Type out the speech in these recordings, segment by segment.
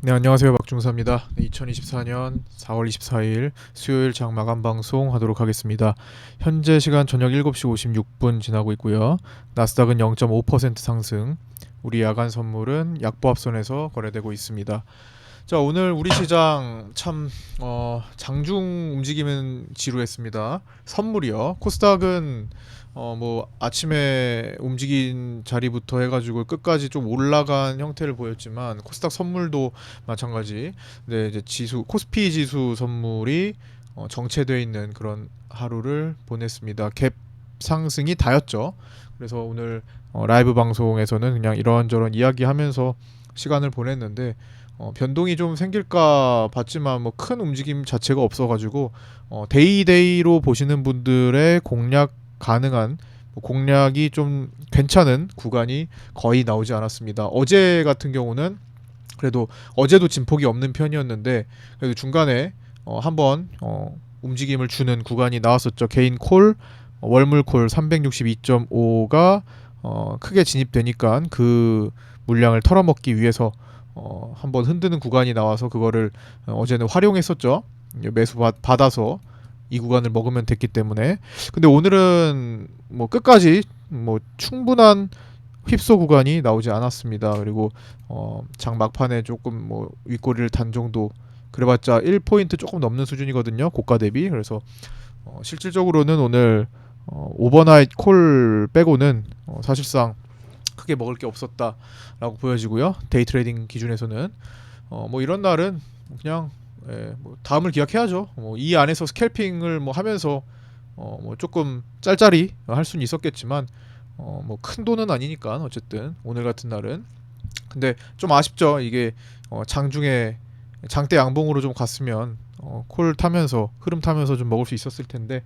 네, 안녕하세요. 박중사입니다. 네, 2024년 4월 24일 수요일 장 마감 방송 하도록 하겠습니다. 현재 시간 저녁 7시 56분 지나고 있고요. 나스닥은 0.5% 상승, 우리 야간 선물은 약보합선에서 거래되고 있습니다. 자, 오늘 우리 시장 참 장중 움직임은 지루했습니다. 선물이요. 코스닥은 뭐 아침에 움직인 자리부터 해가지고 끝까지 좀 올라간 형태를 보였지만 코스닥 선물도 마찬가지. 네, 이제 지수 코스피 지수 선물이 정체되어 있는 그런 하루를 보냈습니다. 갭 상승이 다였죠. 그래서 오늘 라이브 방송에서는 그냥 이런저런 이야기하면서 시간을 보냈는데 변동이 좀 생길까 봤지만 뭐 큰 움직임 자체가 없어가지고 데이데이로 보시는 분들의 공략 가능한 공략이 좀 괜찮은 구간이 거의 나오지 않았습니다. 어제 같은 경우는 그래도 어제도 진폭이 없는 편이었는데 그래도 중간에 한번 움직임을 주는 구간이 나왔었죠. 개인 콜 월물 콜 362.5가 크게 진입되니까 그 물량을 털어먹기 위해서 한번 흔드는 구간이 나와서 그거를 어제는 활용했었죠. 매수 받아서 이 구간을 먹으면 됐기 때문에. 근데 오늘은 뭐 끝까지 뭐 충분한 휩소 구간이 나오지 않았습니다. 그리고 장 막판에 조금 뭐 윗꼬리를 단 정도, 그래봤자 1포인트 조금 넘는 수준이거든요. 고가 대비. 그래서 실질적으로는 오늘 오버나잇 콜 빼고는 사실상 크게 먹을 게 없었다라고 보여지고요. 데이 트레이딩 기준에서는 뭐 이런 날은 그냥 뭐 다음을 기약해야죠. 이 안에서 스캘핑을 뭐 하면서 뭐 조금 짤짤이 할 수는 있었겠지만 뭐 큰 돈은 아니니까 어쨌든 오늘 같은 날은. 근데 좀 아쉽죠. 이게 장중에 장대 양봉으로 좀 갔으면 콜 타면서 흐름 타면서 좀 먹을 수 있었을 텐데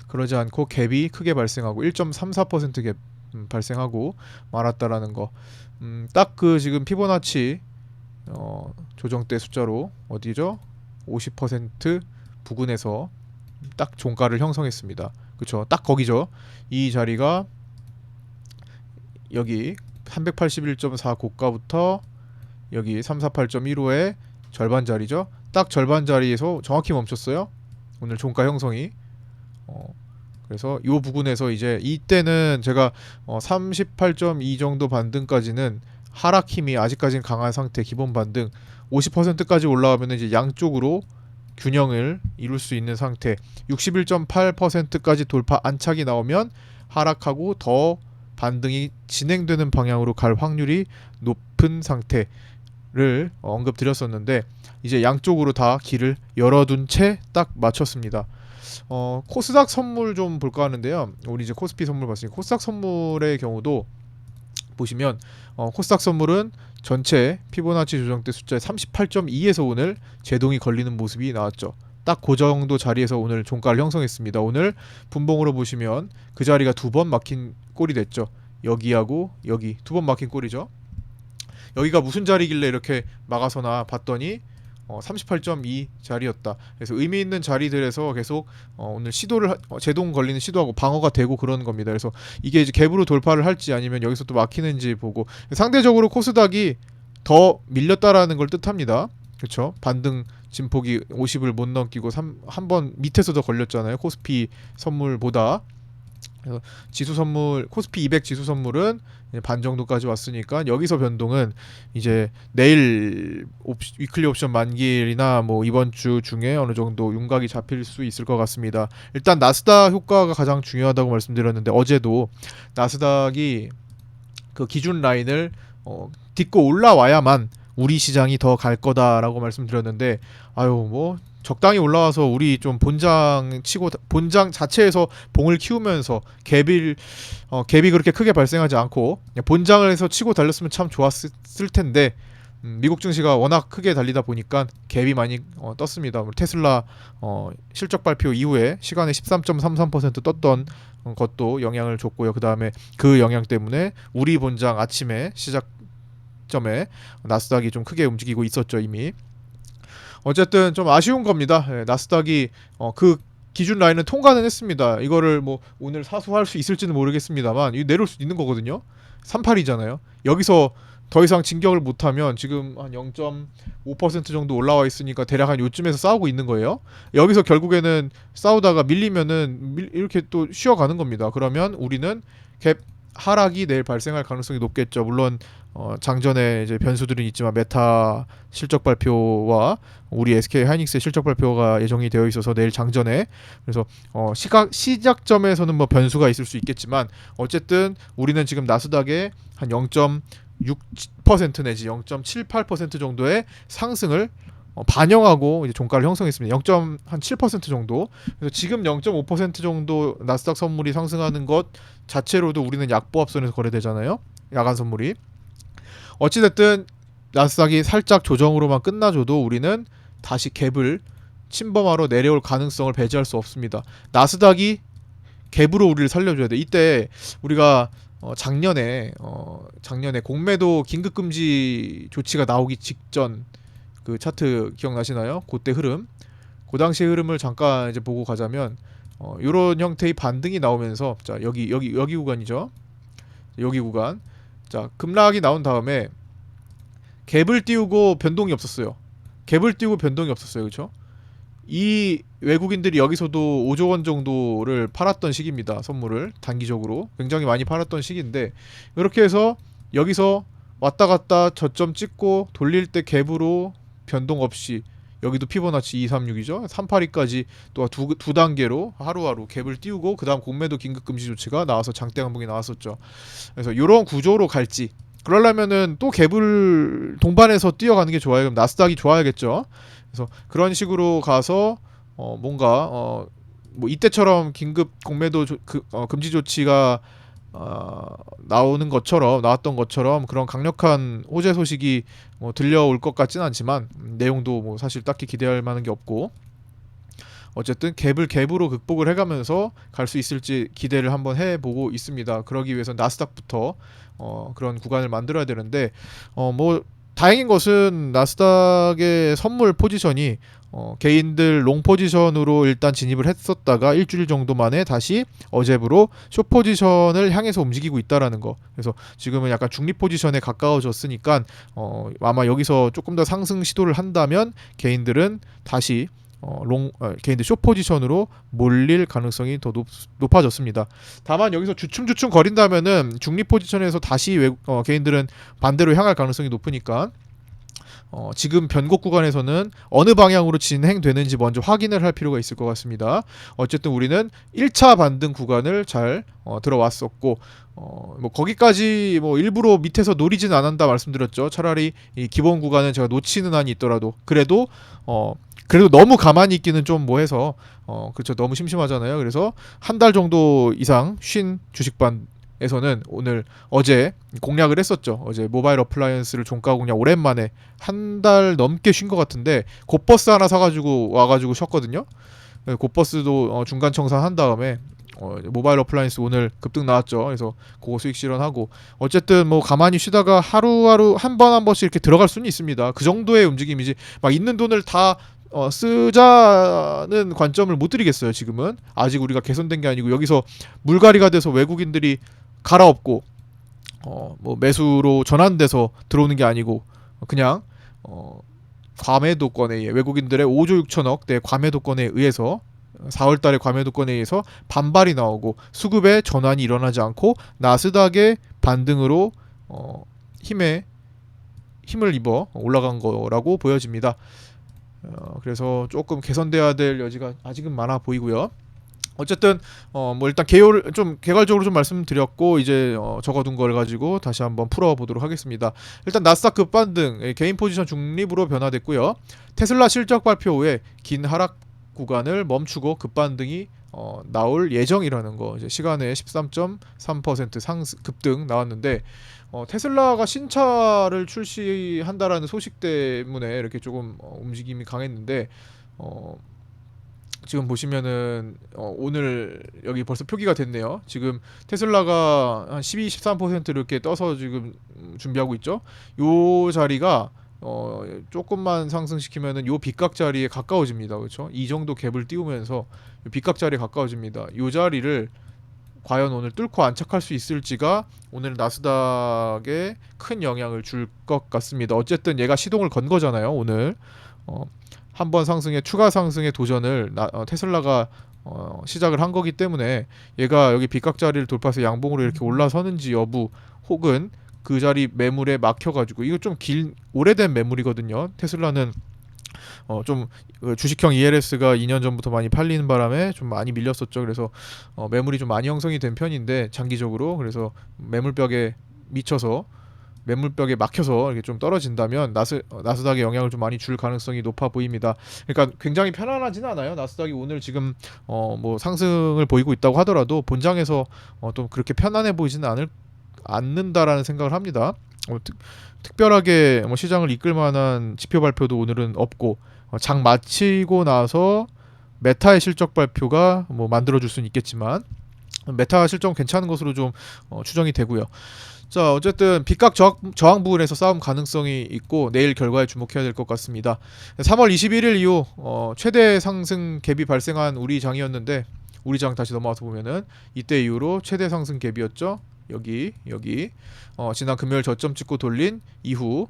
그러지 않고 갭이 크게 발생하고 1.34% 갭 발생하고 말았다라는 거. 딱 그 지금 피보나치 조정대 숫자로 어디죠? 50% 부근에서 딱 종가를 형성했습니다. 그렇죠? 딱 거기죠. 이 자리가 여기 381.4 고가부터 여기 348.15의 절반 자리죠. 딱 절반 자리에서 정확히 멈췄어요. 오늘 종가 형성이. 그래서 이 부분에서 이제 이때는 제가 38.2 정도 반등까지는 하락 힘이 아직까지는 강한 상태, 기본 반등 50%까지 올라가면 이제 양쪽으로 균형을 이룰 수 있는 상태, 61.8%까지 돌파 안착이 나오면 하락하고 더 반등이 진행되는 방향으로 갈 확률이 높은 상태를 언급드렸었는데 이제 양쪽으로 다 길을 열어둔 채 딱 맞췄습니다. 코스닥 선물 좀 볼까 하는데요. 우리 이제 코스피 선물 봤으니까 코스닥 선물의 경우도 보시면 코스닥 선물은 전체 피보나치 조정대 숫자 38.2에서 오늘 제동이 걸리는 모습이 나왔죠. 딱 그 정도 자리에서 오늘 종가를 형성했습니다. 오늘 분봉으로 보시면 그 자리가 두 번 막힌 꼴이 됐죠. 여기하고 여기 두 번 막힌 꼴이죠. 여기가 무슨 자리길래 이렇게 막아서나 봤더니 38.2 자리였다. 그래서 의미 있는 자리들에서 계속 오늘 시도를 제동 걸리는 시도하고 방어가 되고 그런 겁니다. 그래서 이게 이제 갭으로 돌파를 할지 아니면 여기서 또 막히는지 보고 상대적으로 코스닥이 더 밀렸다라는 걸 뜻합니다. 그렇죠? 반등 진폭이 50을 못 넘기고 한 번 밑에서 더 걸렸잖아요. 코스피 선물보다. 그래서 지수 선물 코스피 200 지수 선물은 반 정도까지 왔으니까 여기서 변동은 이제 내일 위클리 옵션 만기일이나 뭐 이번 주 중에 어느 정도 윤곽이 잡힐 수 있을 것 같습니다. 일단 나스닥 효과가 가장 중요하다고 말씀드렸는데 어제도 나스닥이 그 기준 라인을 딛고 올라와야만 우리 시장이 더 갈 거다라고 말씀드렸는데 아유 뭐 적당히 올라와서 우리 좀 본장 치고 본장 자체에서 봉을 키우면서 갭이 그렇게 크게 발생하지 않고 본장을 해서 치고 달렸으면 참 좋았을 텐데 미국 증시가 워낙 크게 달리다 보니까 갭이 많이 떴습니다. 테슬라 실적 발표 이후에 시간에 13.33% 떴던 것도 영향을 줬고요. 그 다음에 그 영향 때문에 우리 본장 아침에 시작점에 나스닥이 좀 크게 움직이고 있었죠 이미. 어쨌든 좀 아쉬운 겁니다. 나스닥이 그 기준 라인은 통과는 했습니다. 이거를 뭐 오늘 사수할 수 있을지는 모르겠습니다만 이 내려올 수 있는 거거든요. 38이잖아요. 여기서 더 이상 진격을 못하면 지금 한 0.5% 정도 올라와 있으니까 대략 한 요쯤에서 싸우고 있는 거예요. 여기서 결국에는 싸우다가 밀리면은 이렇게 또 쉬어가는 겁니다. 그러면 우리는 갭 하락이 내일 발생할 가능성이 높겠죠. 물론 장전에 이제 변수들은 있지만 메타 실적 발표와 우리 SK 하이닉스의 실적 발표가 예정이 되어 있어서 내일 장전에, 그래서 시작점에서는 뭐 변수가 있을 수 있겠지만 어쨌든 우리는 지금 나스닥에 한 0.6% 내지 0.78% 정도의 상승을 반영하고 이제 종가를 형성했습니다. 0.7% 정도. 그래서 지금 0.5% 정도 나스닥 선물이 상승하는 것 자체로도 우리는 약보합선에서 거래되잖아요. 야간 선물이. 어찌됐든 나스닥이 살짝 조정으로만 끝나줘도 우리는 다시 갭을 침범하러 내려올 가능성을 배제할 수 없습니다. 나스닥이 갭으로 우리를 살려줘야 돼. 이때 우리가 작년에 공매도 긴급금지 조치가 나오기 직전 그 차트 기억나시나요? 그때 흐름, 그 당시 흐름을 잠깐 이제 보고 가자면 이런 형태의 반등이 나오면서, 자 여기 구간이죠. 여기 구간. 자 급락이 나온 다음에 갭을 띄우고 변동이 없었어요. 갭을 띄우고 변동이 없었어요. 그렇죠? 이 외국인들이 여기서도 5조 원 정도를 팔았던 시기입니다. 선물을 단기적으로 굉장히 많이 팔았던 시기인데, 이렇게 해서 여기서 왔다 갔다 저점 찍고 돌릴 때 갭으로 변동 없이, 여기도 피보나치 236이죠. 382까지 또 두 단계로 하루하루 갭을 띄우고 그 다음 공매도 긴급금지 조치가 나와서 장대 강봉이 나왔었죠. 그래서 이런 구조로 갈지, 그러려면은 또 갭을 동반해서 뛰어가는 게 좋아요. 그럼 나스닥이 좋아야겠죠. 그래서 그런 식으로 가서 뭔가 뭐 이때처럼 긴급 공매도 금지 조치가 나왔던 것처럼 그런 강력한 호재 소식이 뭐 들려올 것 같진 않지만, 내용도 뭐 사실 딱히 기대할 만한 게 없고, 어쨌든 갭을 갭으로 극복을 해가면서 갈 수 있을지 기대를 한번 해보고 있습니다. 그러기 위해서 나스닥부터 그런 구간을 만들어야 되는데, 뭐 다행인 것은 나스닥의 선물 포지션이 개인들 롱 포지션으로 일단 진입을 했었다가 일주일 정도 만에 다시 어제부로 숏 포지션을 향해서 움직이고 있다라는 거. 그래서 지금은 약간 중립 포지션에 가까워졌으니까 아마 여기서 조금 더 상승 시도를 한다면 개인들은 다시 개인들 숏 포지션으로 몰릴 가능성이 더 높아졌습니다. 다만 여기서 주춤주춤 거린다면은 중립 포지션에서 다시 개인들은 반대로 향할 가능성이 높으니까 지금 변곡 구간에서는 어느 방향으로 진행되는지 먼저 확인을 할 필요가 있을 것 같습니다. 어쨌든 우리는 1차 반등 구간을 잘 들어왔었고, 뭐 거기까지 뭐 일부러 밑에서 노리진 않았다 말씀드렸죠. 차라리 이 기본 구간은 제가 놓치는 한이 있더라도 그래도 너무 가만히 있기는 좀 뭐해서 그렇죠. 너무 심심하잖아요. 그래서 한 달 정도 이상 쉰 주식반에서는 어제 공략을 했었죠. 어제 모바일 어플라이언스를 종가 공략 오랜만에 한 달 넘게 쉰 것 같은데 곧버스 하나 사가지고 와가지고 쉬었거든요. 곧버스도 중간 청산한 다음에 모바일 어플라이언스 오늘 급등 나왔죠. 그래서 그거 수익 실현하고, 어쨌든 뭐 가만히 쉬다가 하루하루 한 번씩 이렇게 들어갈 수는 있습니다. 그 정도의 움직임이지 막 있는 돈을 다 쓰자는 관점을 못 드리겠어요. 지금은 아직 우리가 개선된 게 아니고, 여기서 물갈이가 돼서 외국인들이 갈아엎고 뭐 매수로 전환돼서 들어오는 게 아니고, 그냥 과매도권에 의해 외국인들의 5조 6천억 대 과매도권에 의해서 4월달에 과매도권에 의해서 반발이 나오고 수급의 전환이 일어나지 않고 나스닥의 반등으로 힘을 입어 올라간 거라고 보여집니다. 그래서 조금 개선돼야 될 여지가 아직은 많아 보이고요. 어쨌든 뭐 일단 개괄적으로 좀 말씀드렸고, 이제 적어둔 걸 가지고 다시 한번 풀어보도록 하겠습니다. 일단 나스닥 급반등, 개인 포지션 중립으로 변화됐고요. 테슬라 실적 발표 후에 긴 하락 구간을 멈추고 급반등이 나올 예정이라는 거. 이제 시간에 13.3% 급등 나왔는데, 테슬라가 신차를 출시한다라는 소식 때문에 이렇게 조금 움직임이 강했는데, 지금 보시면은 오늘 여기 벌써 표기가 됐네요. 지금 테슬라가 한 12, 13% 이렇게 떠서 지금 준비하고 있죠. 요 자리가 조금만 상승시키면은 요 빗각 자리에 가까워집니다. 그렇죠? 이 정도 갭을 띄우면서 빗각 자리에 가까워집니다. 요 자리를 과연 오늘 뚫고 안착할 수 있을지가 오늘 나스닥에 큰 영향을 줄 것 같습니다. 어쨌든 얘가 시동을 건 거잖아요. 오늘 한 번 상승에 추가 상승의 도전을 테슬라가 시작을 한 거기 때문에 얘가 여기 빗각 자리를 돌파해서 양봉으로 이렇게 올라서는지 여부, 혹은 그 자리 매물에 막혀가지고, 이거 좀 오래된 매물이거든요. 테슬라는 좀 주식형 ELS가 2년 전부터 많이 팔리는 바람에 좀 많이 밀렸었죠. 그래서 매물이 좀 많이 형성이 된 편인데, 장기적으로. 그래서 매물벽에 막혀서 이렇게 좀 떨어진다면 나스닥에 영향을 좀 많이 줄 가능성이 높아 보입니다. 그러니까 굉장히 편안하진 않아요. 나스닥이 오늘 지금 뭐 상승을 보이고 있다고 하더라도 본장에서 또 그렇게 편안해 보이지는 않는다라는 생각을 합니다. 특별하게 뭐 시장을 이끌 만한 지표 발표도 오늘은 없고, 장 마치고 나서 메타의 실적 발표가 뭐 만들어줄 수는 있겠지만, 메타 실적은 괜찮은 것으로 좀 추정이 되고요. 자, 어쨌든 빗각 저항 부분에서 싸움 가능성이 있고 내일 결과에 주목해야 될 것 같습니다. 3월 21일 이후 최대 상승 갭이 발생한 우리 장이었는데, 우리 장 다시 넘어와서 보면은 이때 이후로 최대 상승 갭이었죠. 여기 지난 금요일 저점 찍고 돌린 이후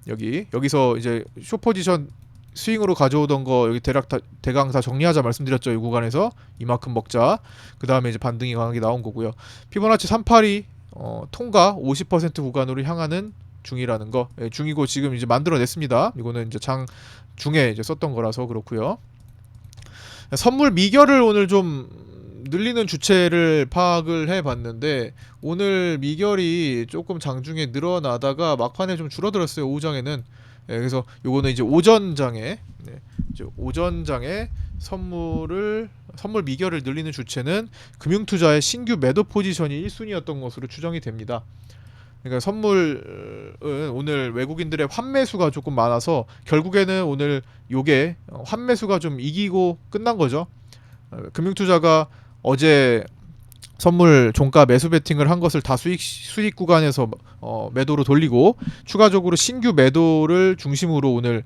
여기서 이제 숏 포지션 스윙으로 가져오던 거 여기 대강 다 정리하자 말씀드렸죠. 이 구간에서 이만큼 먹자. 그 다음에 이제 반등이 강하게 나온 거고요. 피보나치 382 통과 50% 구간으로 향하는 중이라는 거, 중이고 지금 이제 만들어냈습니다. 이거는 이제 장 중에 이제 썼던 거라서 그렇고요. 선물 미결을 오늘 좀 늘리는 주체를 파악을 해봤는데, 오늘 미결이 조금 장중에 늘어나다가 막판에 좀 줄어들었어요. 오후장에는. 그래서 요거는 이제 오전장에 선물 미결을 늘리는 주체는 금융투자의 신규 매도 포지션이 1순위였던 것으로 추정이 됩니다. 그러니까 선물은 오늘 외국인들의 환매수가 조금 많아서 결국에는 오늘 요게 환매수가 좀 이기고 끝난 거죠. 금융투자가 어제 선물 종가 매수 베팅을 한 것을 다 수익 구간에서 매도로 돌리고, 추가적으로 신규 매도를 중심으로 오늘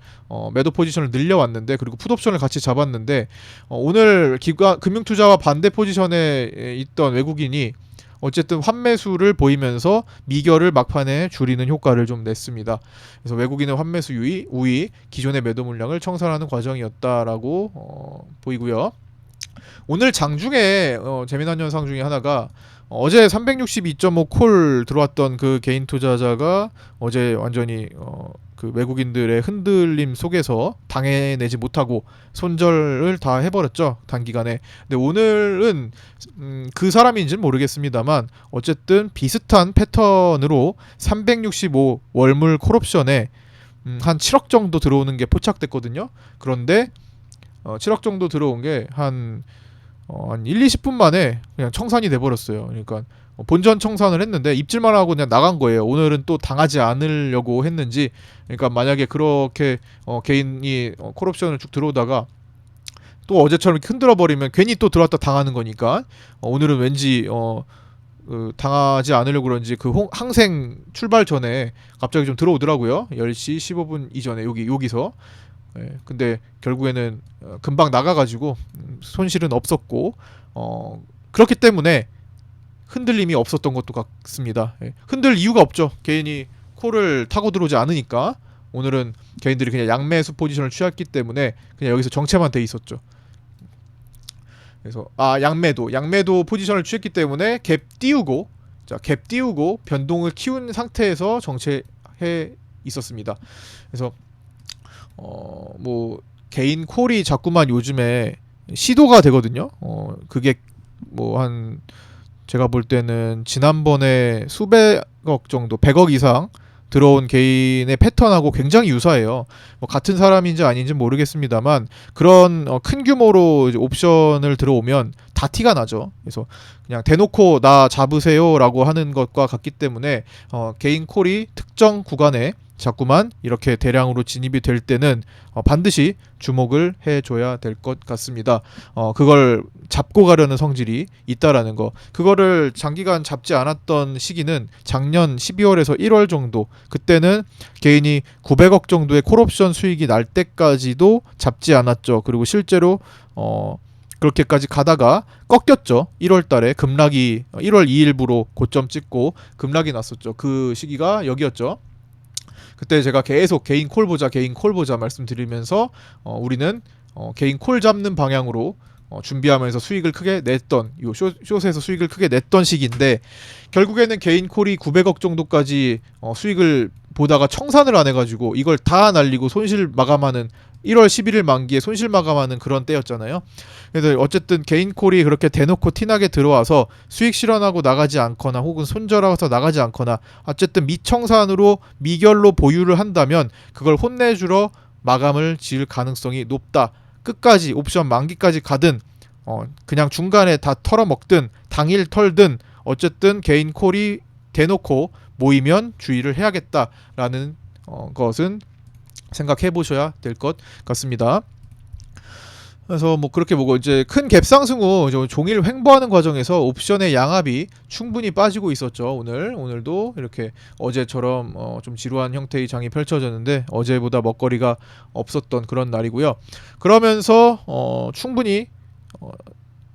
매도 포지션을 늘려왔는데, 그리고 풋옵션을 같이 잡았는데, 오늘 금융투자와 반대 포지션에 있던 외국인이 어쨌든 환매수를 보이면서 미결을 막판에 줄이는 효과를 좀 냈습니다. 그래서 외국인의 환매수 우위, 기존의 매도 물량을 청산하는 과정이었다라고 보이고요. 오늘 장중에 재미난 현상 중에 하나가, 어제 362.5 콜 들어왔던 그 개인 투자자가 어제 완전히 그 외국인들의 흔들림 속에서 당해내지 못하고 손절을 다 해버렸죠, 단기간에. 근데 오늘은 그 사람인지는 모르겠습니다만 어쨌든 비슷한 패턴으로 365 월물 콜옵션에 한 7억 정도 들어오는 게 포착됐거든요. 그런데 7억 정도 들어온 게 한 1, 20분 만에 그냥 청산이 돼버렸어요. 그러니까 본전 청산을 했는데 입질만 하고 그냥 나간 거예요. 오늘은 또 당하지 않으려고 했는지. 그러니까 만약에 그렇게 개인이 콜옵션을 쭉 들어오다가 또 어제처럼 흔들어 버리면 괜히 또 들어왔다 당하는 거니까, 오늘은 왠지 당하지 않으려고 그런지 그 항생 출발 전에 갑자기 좀 들어오더라고요. 10시 15분 이전에 여기서. 근데 결국에는 금방 나가가지고 손실은 없었고, 그렇기 때문에 흔들림이 없었던 것도 같습니다. 흔들 이유가 없죠. 개인이 콜을 타고 들어오지 않으니까. 오늘은 개인들이 그냥 양매수 포지션을 취했기 때문에 그냥 여기서 정체만 돼 있었죠. 그래서 양매도 포지션을 취했기 때문에 갭 띄우고 변동을 키운 상태에서 정체해 있었습니다. 그래서 뭐 개인 콜이 자꾸만 요즘에 시도가 되거든요. 그게 뭐 한 제가 볼 때는 지난번에 수백억 정도, 100억 이상 들어온 개인의 패턴하고 굉장히 유사해요. 뭐 같은 사람인지 아닌지 모르겠습니다만 그런 큰 규모로 이제 옵션을 들어오면 다 티가 나죠. 그래서 그냥 대놓고 나 잡으세요라고 하는 것과 같기 때문에 개인 콜이 특정 구간에 자꾸만 이렇게 대량으로 진입이 될 때는 반드시 주목을 해줘야 될 것 같습니다. 그걸 잡고 가려는 성질이 있다라는 거. 그거를 장기간 잡지 않았던 시기는 작년 12월에서 1월 정도. 그때는 개인이 900억 정도의 콜옵션 수익이 날 때까지도 잡지 않았죠. 그리고 실제로 그렇게까지 가다가 꺾였죠. 1월 달에 급락이 1월 2일부로 고점 찍고 급락이 났었죠. 그 시기가 여기였죠. 그때 제가 계속 개인 콜 보자 말씀드리면서 우리는 개인 콜 잡는 방향으로 준비하면서 수익을 크게 냈던 요 숏에서 수익을 크게 냈던 시기인데 결국에는 개인 콜이 900억 정도까지 수익을 보다가 청산을 안 해가지고 이걸 다 날리고 손실 마감하는 1월 11일 만기에 손실 마감하는 그런 때였잖아요. 그래서 어쨌든 개인 콜이 그렇게 대놓고 티나게 들어와서 수익 실현하고 나가지 않거나 혹은 손절하고서 나가지 않거나 어쨌든 미청산으로 미결로 보유를 한다면 그걸 혼내주러 마감을 지을 가능성이 높다. 끝까지 옵션 만기까지 가든 그냥 중간에 다 털어먹든 당일 털든 어쨌든 개인 콜이 대놓고 모이면 주의를 해야겠다라는 것은 생각해 보셔야 될 것 같습니다. 그래서 뭐 그렇게 보고 이제 큰 갭 상승 후 종일 횡보하는 과정에서 옵션의 양압이 충분히 빠지고 있었죠. 오늘도 이렇게 어제처럼 좀 지루한 형태의 장이 펼쳐졌는데 어제보다 먹거리가 없었던 그런 날이고요. 그러면서 충분히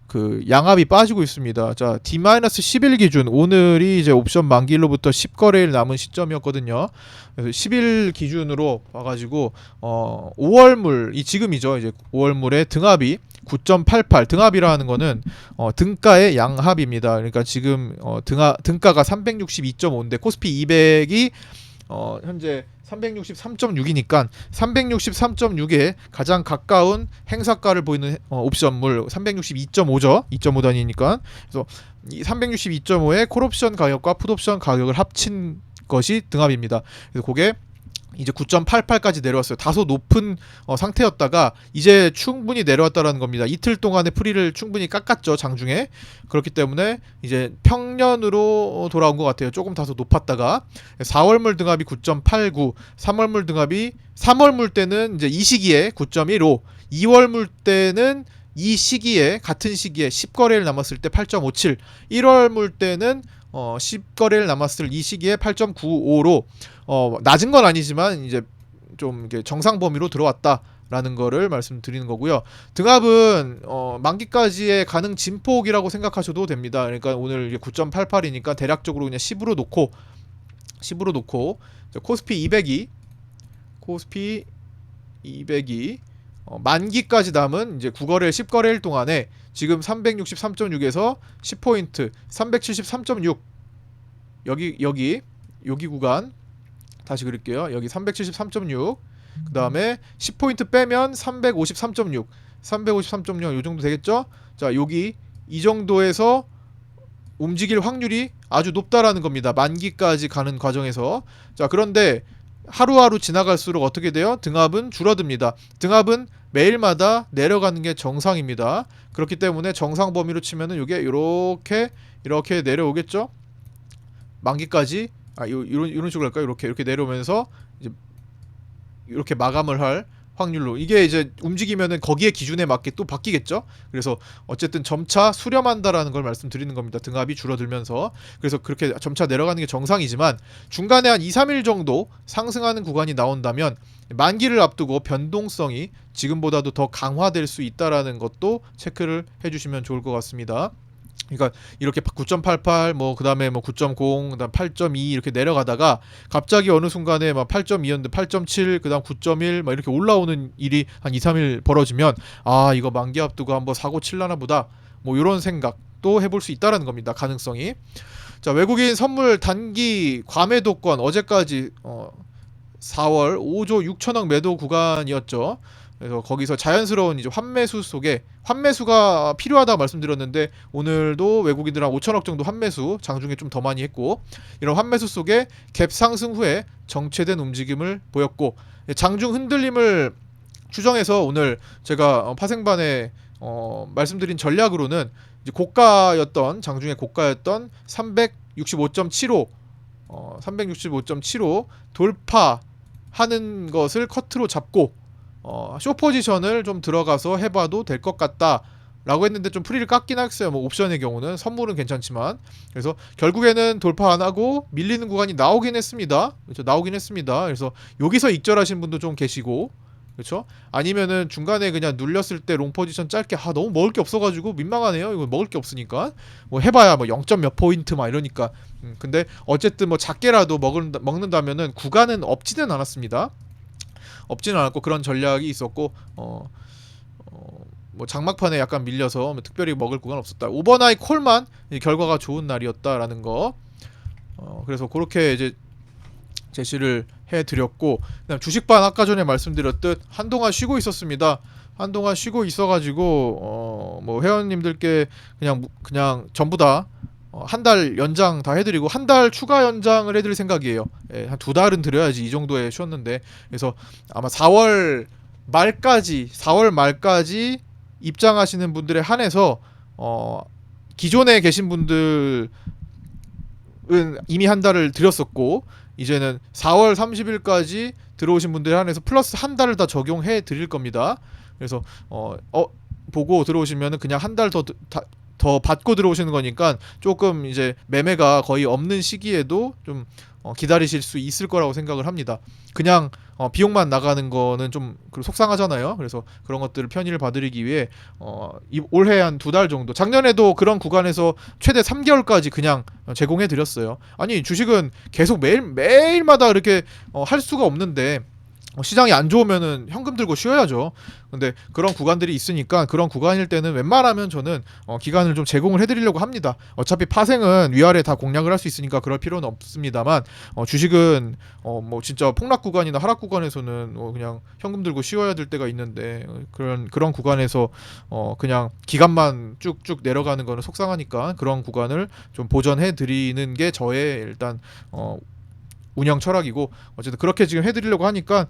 그 양압이 빠지고 있습니다. 자, D-10일 기준 오늘이 이제 옵션 만기일로부터 10거래일 남은 시점이었거든요. 그래서 10일 기준으로 봐가지고 5월물 이 지금이죠. 이제 5월물의 등합이 9.88 등합이라는 거는 등가의 양합입니다. 그러니까 지금 등가가 362.5인데 코스피 200이 현재 363.6이니까 363.6에 가장 가까운 행사가를 보이는 옵션물 362.5죠. 2.5단위니까. 그래서 이 362.5의 콜옵션 가격과 풋옵션 가격을 합친 것이 등합입니다. 그래서 그게 이제 9.88까지 내려왔어요. 다소 높은 상태였다가 이제 충분히 내려왔다라는 겁니다. 이틀 동안의 프리를 충분히 깎았죠. 장중에. 그렇기 때문에 이제 평년으로 돌아온 것 같아요. 조금 다소 높았다가 4월물 등합이 9.89, 3월물 등합이 3월물 때는 이제 이 시기에 9.15, 2월물 때는 이 시기에 같은 시기에 10거래일 남았을 때 8.57, 1월물 때는 10거래일 남았을 이 시기에 8.95로 낮은 건 아니지만 이제 좀 이렇게 정상 범위로 들어왔다라는 거를 말씀드리는 거고요. 등합은 만기까지의 가능 진폭이라고 생각하셔도 됩니다. 그러니까 오늘 이게 9.88이니까 대략적으로 그냥 10으로 놓고 코스피 200이 만기까지 남은 이제 9거래일 10거래일 동안에 지금 363.6에서 10포인트 373.6 여기 구간 다시 그릴게요. 여기 373.6 그 다음에 10포인트 빼면 353.6 요 정도 되겠죠? 자, 여기 이 정도에서 움직일 확률이 아주 높다라는 겁니다. 만기까지 가는 과정에서. 자, 그런데 하루하루 지나갈수록 어떻게 돼요? 등합은 줄어듭니다. 등합은 매일마다 내려가는 게 정상입니다. 그렇기 때문에 정상 범위로 치면은 이게 이렇게 내려오겠죠? 만기까지 이런 식으로 할까요? 이렇게 내려오면서 이제 이렇게 마감을 할 확률로 이게 이제 움직이면은 거기에 기준에 맞게 또 바뀌겠죠. 그래서 어쨌든 점차 수렴한다라는 걸 말씀드리는 겁니다. 등합이 줄어들면서. 그래서 그렇게 점차 내려가는 게 정상이지만 중간에 한 2, 3일 정도 상승하는 구간이 나온다면 만기를 앞두고 변동성이 지금보다도 더 강화될 수 있다라는 것도 체크를 해주시면 좋을 것 같습니다. 그러니까 이렇게 9.88 뭐 그다음에 뭐 9.0 그다음 8.2 이렇게 내려가다가 갑자기 어느 순간에 막 8.2였는데 8.7 그다음 9.1 막 이렇게 올라오는 일이 한 2, 3일 벌어지면 아 이거 만기 앞두고 한번 사고 칠라나 보다 뭐 이런 생각도 해볼 수 있다라는 겁니다. 가능성이. 자, 외국인 선물 단기 과매도권 어제까지 4월 5조 6천억 매도 구간이었죠. 그래서 거기서 자연스러운 이제 환매수 속에 환매수가 필요하다 말씀드렸는데 오늘도 외국인들 한 5천억 정도 환매수 장중에 좀 더 많이 했고 이런 환매수 속에 갭 상승 후에 정체된 움직임을 보였고 장중 흔들림을 추정해서 오늘 제가 파생반에 말씀드린 전략으로는 이제 고가였던 장중에 고가였던 365.75 돌파하는 것을 커트로 잡고 쇼 포지션을 좀 들어가서 해봐도 될 것 같다 라고 했는데 좀 프리를 깎긴 했어요. 뭐 옵션의 경우는 선물은 괜찮지만 그래서 결국에는 돌파 안 하고 밀리는 구간이 나오긴 했습니다. 그래서 여기서 익절하신 분도 좀 계시고 그렇죠? 아니면은 중간에 그냥 눌렸을 때 롱 포지션 짧게 너무 먹을 게 없어가지고 민망하네요. 이거 먹을 게 없으니까 뭐 해봐야 뭐 0점 몇 포인트 막 이러니까. 근데 어쨌든 뭐 작게라도 먹는다면은 구간은 없지는 않았습니다. 없지는 않았고 그런 전략이 있었고 뭐 장막판에 약간 밀려서 뭐 특별히 먹을 구간 없었다. 오버나잇 콜만 결과가 좋은 날이었다라는 거. 그래서 그렇게 이제 제시를 해드렸고, 그다음 주식반 아까 전에 말씀드렸듯 한동안 쉬고 있었습니다. 한동안 쉬고 있어가지고 뭐 회원님들께 그냥 전부 다 한 달 연장 다 해드리고 한 달 추가 연장을 해드릴 생각이에요. 예, 한 2달은 드려야지 이 정도에 쉬었는데. 그래서 아마 4월 말까지 입장하시는 분들에 한해서 기존에 계신 분들은 이미 한 달을 드렸었고, 이제는 4월 30일까지 들어오신 분들에 한해서 플러스 한 달을 다 적용해 드릴 겁니다. 그래서 보고 들어오시면은 그냥 한 달 더 받고 들어오시는 거니까 조금 이제 매매가 거의 없는 시기에도 좀 기다리실 수 있을 거라고 생각을 합니다. 그냥 비용만 나가는 거는 좀 속상하잖아요. 그래서 그런 것들을 편의를 봐드리기 위해 올해 한 2달 정도, 작년에도 그런 구간에서 최대 3개월까지 그냥 제공해 드렸어요. 아니 주식은 계속 매일마다 이렇게 할 수가 없는데 시장이 안 좋으면은 현금 들고 쉬어야죠. 근데 그런 구간들이 있으니까 그런 구간일 때는 웬만하면 저는 기간을 좀 제공을 해드리려고 합니다. 어차피 파생은 위아래 다 공략을 할 수 있으니까 그럴 필요는 없습니다만 주식은 뭐 진짜 폭락 구간이나 하락 구간에서는 그냥 현금 들고 쉬어야 될 때가 있는데 그런 구간에서 그냥 기간만 쭉쭉 내려가는 거는 속상하니까 그런 구간을 좀 보전해 드리는 게 저의 일단 운영 철학이고, 어쨌든 그렇게 지금 해드리려고 하니까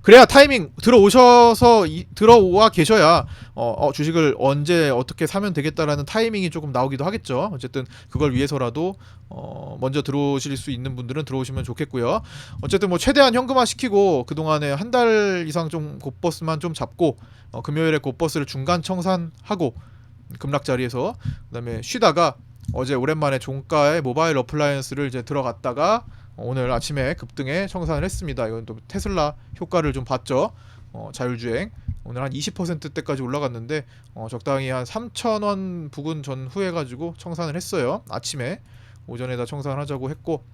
그래야 타이밍 들어와 계셔야 주식을 언제 어떻게 사면 되겠다라는 타이밍이 조금 나오기도 하겠죠. 어쨌든 그걸 위해서라도 먼저 들어오실 수 있는 분들은 들어오시면 좋겠고요. 어쨌든 뭐 최대한 현금화 시키고 그동안에 한 달 이상 좀 곧버스만 좀 잡고 금요일에 곧버스를 중간 청산하고 급락 자리에서 그다음에 쉬다가 어제 오랜만에 종가의 모바일 어플라이언스를 이제 들어갔다가 오늘 아침에 급등에 청산을 했습니다. 이건 또 테슬라 효과를 좀 봤죠. 자율주행 오늘 한 20%대까지 올라갔는데 적당히 한 3,000원 부근 전후에 가지고 청산을 했어요. 아침에 오전에다 청산하자고 했고,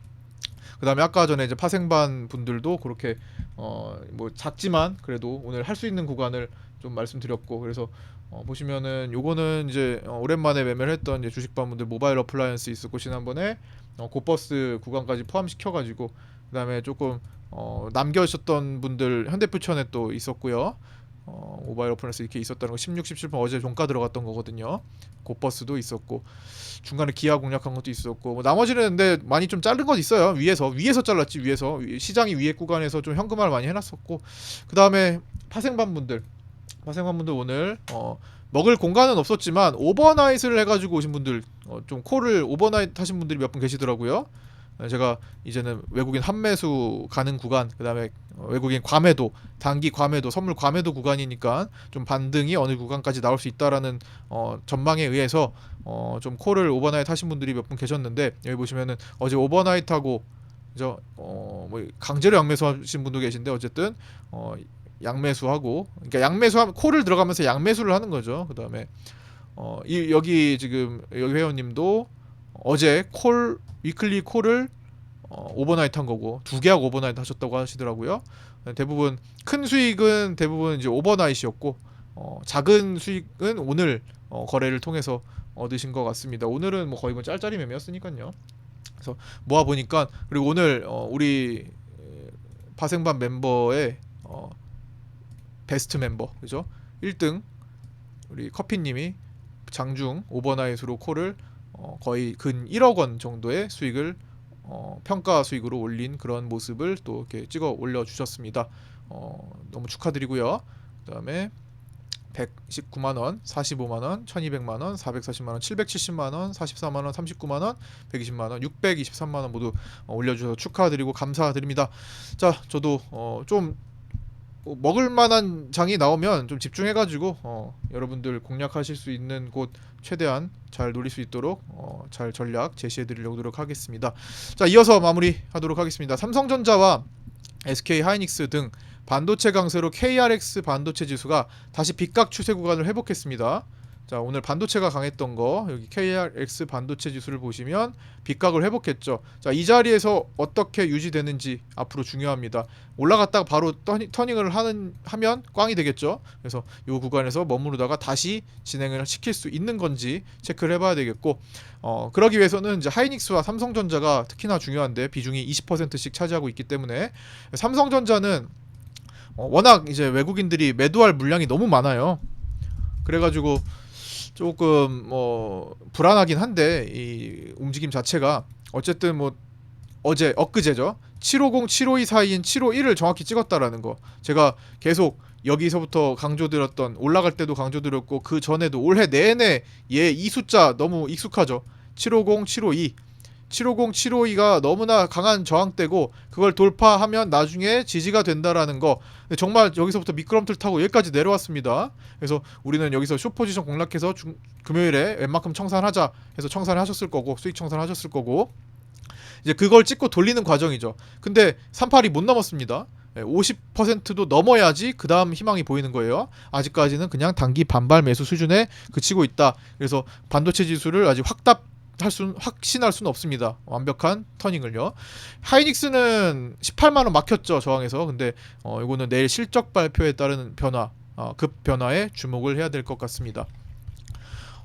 그 다음에 아까 전에 이제 파생반 분들도 그렇게 뭐 작지만 그래도 오늘 할 수 있는 구간을 좀 말씀드렸고, 그래서 보시면은 요거는 이제 오랜만에 매매를 했던 이제 주식반 분들 모바일 어플라이언스 있었고, 지난번에 곧버스 구간까지 포함시켜가지고 그다음에 조금 남겨주셨던 분들 현대부천에 또 있었고요. 모바일 어플라이언스 이렇게 있었다는 거 16, 17분 어제 종가 들어갔던 거거든요. 곧버스도 있었고 중간에 기아 공략한 것도 있었고 뭐 나머지는 근데 많이 좀 자른 것 있어요. 위에서 잘랐지. 위에서 시장이 위에 구간에서 좀 현금화를 많이 해놨었고, 그 다음에 파생반 분들 오늘 먹을 공간은 없었지만 오버나잇을 해가지고 오신 분들 좀 콜을 오버나잇 하신 분들이 몇 분 계시더라고요. 제가 이제는 외국인 한매수 가는 구간, 그 다음에 외국인 과매도, 단기 과매도, 선물 과매도 구간이니까 좀 반등이 어느 구간까지 나올 수 있다라는 전망에 의해서 좀 콜을 오버나잇 하신 분들이 몇 분 계셨는데, 여기 보시면은 어제 오버나잇하고 뭐 강제로 양매수 하신 분도 계신데 어쨌든 양매수하고, 그러니까 양매수하면 콜을 들어가면서 양매수를 하는 거죠. 그 다음에 여기 회원님도 어제 위클리 콜을 오버나잇 한 거고 2개하고 오버나잇 하셨다고 하시더라고요. 대부분 큰 수익은 대부분 이제 오버나잇이었고 작은 수익은 오늘 거래를 통해서 얻으신 것 같습니다. 오늘은 뭐 거의 뭐 짤짤이 매매였으니까요. 그래서 모아 보니까, 그리고 오늘 우리 파생반 멤버의 베스트 멤버, 그죠? 1등 우리 커피님이 장중 오버나잇으로 콜을 거의 근 1억 원 정도의 수익을 평가 수익으로 올린 그런 모습을 또 이렇게 찍어 올려주셨습니다. 너무 축하드리고요. 그 다음에 119만원, 45만원, 1200만원, 440만원, 770만원, 44만원, 39만원, 120만원, 623만원 모두 올려주셔서 축하드리고 감사드립니다. 자, 저도 좀 먹을 만한 장이 나오면 좀 집중해가지고 여러분들 공략하실 수 있는 곳 최대한 잘 노릴 수 있도록 잘 전략 제시해드리도록 하겠습니다. 자, 이어서 마무리하도록 하겠습니다. 삼성전자와 SK 하이닉스 등 반도체 강세로 KRX 반도체 지수가 다시 빗각 추세 구간을 회복했습니다. 자, 오늘 반도체가 강했던 거 여기 KRX 반도체 지수를 보시면 빗각을 회복했죠. 자, 이 자리에서 어떻게 유지되는지 앞으로 중요합니다. 올라갔다가 바로 터닝을 하면 꽝이 되겠죠. 그래서 이 구간에서 머무르다가 다시 진행을 시킬 수 있는 건지 체크를 해봐야 되겠고, 그러기 위해서는 이제 하이닉스와 삼성전자가 특히나 중요한데 비중이 20%씩 차지하고 있기 때문에 삼성전자는 워낙 이제 외국인들이 매도할 물량이 너무 많아요. 그래가지고 조금 불안하긴 한데 이 움직임 자체가 어쨌든 뭐 엊그제죠. 750, 752 사이인 751을 정확히 찍었다라는 거. 제가 계속 여기서부터 강조드렸던, 올라갈 때도 강조드렸고 그 전에도 올해 내내 얘 이 숫자 너무 익숙하죠. 750, 752. 750, 752가 너무나 강한 저항대고 그걸 돌파하면 나중에 지지가 된다라는 거. 근데 정말 여기서부터 미끄럼틀 타고 여기까지 내려왔습니다. 그래서 우리는 여기서 숏포지션 공략해서 금요일에 웬만큼 청산하자 해서 청산을 하셨을 거고, 수익 청산을 하셨을 거고, 이제 그걸 찍고 돌리는 과정이죠. 근데 38이 못 넘었습니다. 50%도 넘어야지 그 다음 희망이 보이는 거예요. 아직까지는 그냥 단기 반발 매수 수준에 그치고 있다. 그래서 반도체 지수를 아직 확신할 수는 없습니다. 완벽한 터닝을요. 하이닉스는 18만원 막혔죠, 저항에서. 근데 이거는 내일 실적 발표에 따른 변화, 급 변화에 주목을 해야 될 것 같습니다.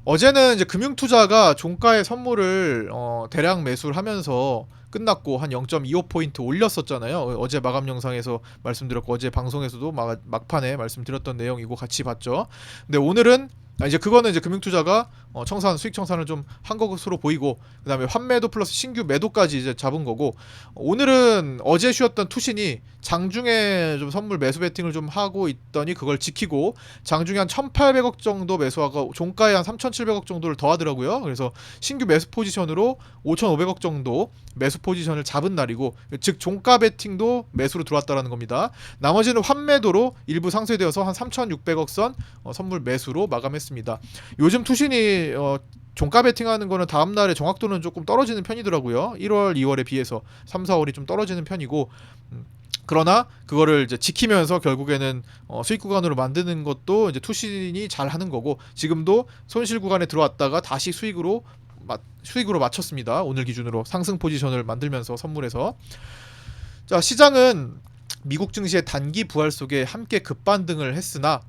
어제는 이제 금융투자가 종가의 선물을 대량 매수를 하면서 끝났고 한 0.25포인트 올렸었잖아요. 어제 마감 영상에서 말씀드렸고 어제 방송에서도 막판에 말씀드렸던 내용이고 같이 봤죠. 근데 오늘은 이제 그거는 이제 금융투자가 수익 청산을 좀 한 것으로 보이고, 그 다음에 환매도 플러스 신규 매도까지 이제 잡은 거고, 오늘은 어제 쉬었던 투신이 장중에 좀 선물 매수 베팅을 좀 하고 있더니 그걸 지키고 장중에 한 1,800억 정도 매수하고 종가에 한 3,700억 정도를 더하더라고요. 그래서 신규 매수 포지션으로 5,500억 정도 매수 포지션을 잡은 날이고, 즉 종가 베팅도 매수로 들어왔다라는 겁니다. 나머지는 환매도로 일부 상쇄되어서 한 3,600억 선 선물 매수로 마감했습니다. 요즘 투신이 종가 베팅하는 거는 다음날에 정확도는 조금 떨어지는 편이더라고요. 1월, 2월에 비해서 3, 4월이 좀 떨어지는 편이고, 그러나 그거를 이제 지키면서 결국에는 수익 구간으로 만드는 것도 이제 투신이 잘 하는 거고, 지금도 손실 구간에 들어왔다가 다시 수익으로 맞췄습니다. 오늘 기준으로 상승 포지션을 만들면서 선물에서. 자, 시장은 미국 증시의 단기 부활 속에 함께 급반등을 했으나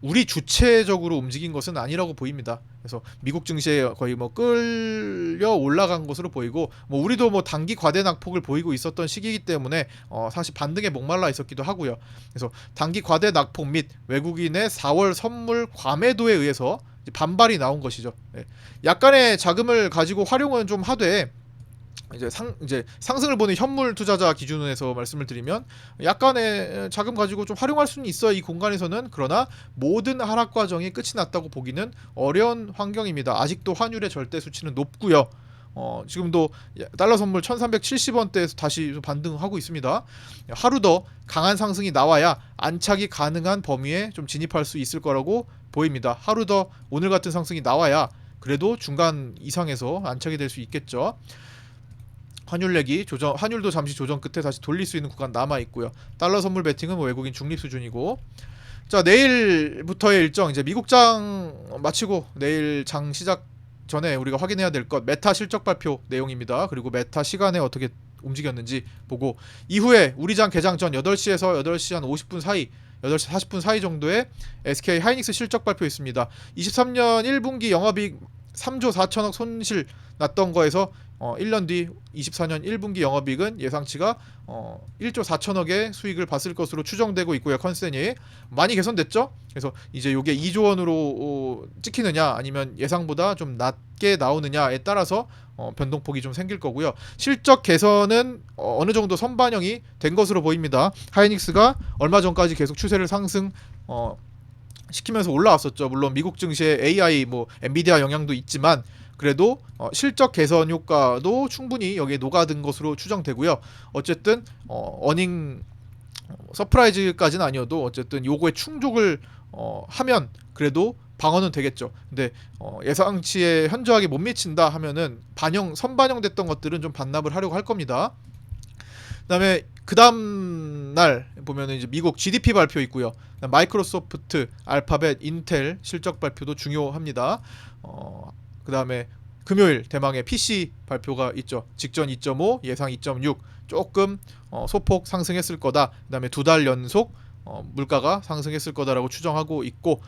우리 주체적으로 움직인 것은 아니라고 보입니다. 그래서 미국 증시에 거의 끌려 올라간 것으로 보이고, 우리도 단기 과대 낙폭을 보이고 있었던 시기이기 때문에 사실 반등에 목말라 있었기도 하고요. 그래서 단기 과대 낙폭 및 외국인의 4월 선물 과매도에 의해서 반발이 나온 것이죠. 약간의 자금을 가지고 활용은 좀 하되, 이제 상승을 보는 현물 투자자 기준에서 말씀을 드리면 약간의 자금 가지고 좀 활용할 수는 있어요, 이 공간에서는. 그러나 모든 하락 과정이 끝이 났다고 보기는 어려운 환경입니다. 아직도 환율의 절대 수치는 높고요. 지금도 달러 선물 1370원대에서 다시 반등하고 있습니다. 하루 더 강한 상승이 나와야 안착이 가능한 범위에 좀 진입할 수 있을 거라고 보입니다. 하루 더 오늘 같은 상승이 나와야 그래도 중간 이상에서 안착이 될 수 있겠죠. 환율도 잠시 조정 끝에 다시 돌릴 수 있는 구간 남아 있고요. 달러 선물 베팅은 외국인 중립 수준이고. 자, 내일부터의 일정, 이제 미국장 마치고 내일 장 시작 전에 우리가 확인해야 될 것, 메타 실적 발표 내용입니다. 그리고 메타 시간에 어떻게 움직였는지 보고, 이후에 우리 장 개장 전 8시에서 8시 한 50분 사이, 8시 40분 사이 정도에 SK 하이닉스 실적 발표 있습니다. 23년 1분기 영업이익 3조 4천억 손실 났던 거에서 1년 뒤 24년 1분기 영업이익은 예상치가 1조 4천억의 수익을 봤을 것으로 추정되고 있고요. 컨센이 많이 개선됐죠. 그래서 이제 이게 2조 원으로 찍히느냐 아니면 예상보다 좀 낮게 나오느냐에 따라서 변동폭이 좀 생길 거고요. 실적 개선은 어느 정도 선반영이 된 것으로 보입니다. 하이닉스가 얼마 전까지 계속 추세를 상승 시키면서 올라왔었죠. 물론 미국 증시에 AI 엔비디아 영향도 있지만 그래도 실적 개선 효과도 충분히 여기에 녹아든 것으로 추정되고요. 어쨌든 어닝 서프라이즈까지는 아니어도 어쨌든 요거에 충족을 하면 그래도 방어는 되겠죠. 근데 예상치에 현저하게 못 미친다 하면은 선반영됐던 것들은 좀 반납을 하려고 할 겁니다. 그다음에 그 다음 날 보면은 이제 미국 GDP 발표 있고요. 마이크로소프트, 알파벳, 인텔 실적 발표도 중요합니다. 그 다음에 금요일 대망의 PC 발표가 있죠. 직전 2.5, 예상 2.6, 조금 소폭 상승했을 거다. 그 다음에 2달 연속 물가가 상승했을 거다라고 추정하고 있고,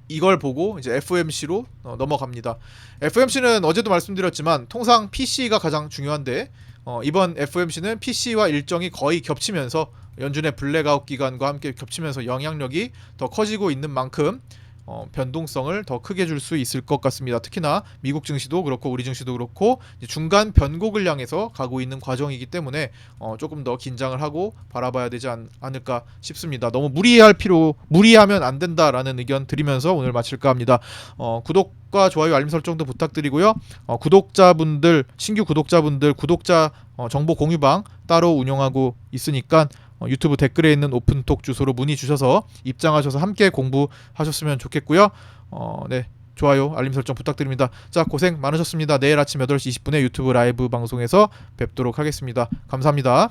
이걸 보고 이제 FOMC로 넘어갑니다. FOMC는 어제도 말씀드렸지만 통상 PC가 가장 중요한데, 이번 FOMC는 PC와 일정이 거의 겹치면서 연준의 블랙아웃 기간과 함께 겹치면서 영향력이 더 커지고 있는 만큼 변동성을 더 크게 줄 수 있을 것 같습니다. 특히나 미국 증시도 그렇고 우리 증시도 그렇고 중간 변곡을 향해서 가고 있는 과정이기 때문에 조금 더 긴장을 하고 바라봐야 되지 않을까 싶습니다. 너무 무리하면 안 된다라는 의견 드리면서 오늘 마칠까 합니다. 구독과 좋아요, 알림 설정도 부탁드리고요. 신규 구독자분들 구독자 정보 공유방 따로 운영하고 있으니까 유튜브 댓글에 있는 오픈톡 주소로 문의 주셔서 입장하셔서 함께 공부하셨으면 좋겠고요. 네, 좋아요, 알림 설정 부탁드립니다. 자, 고생 많으셨습니다. 내일 아침 8시 20분에 유튜브 라이브 방송에서 뵙도록 하겠습니다. 감사합니다.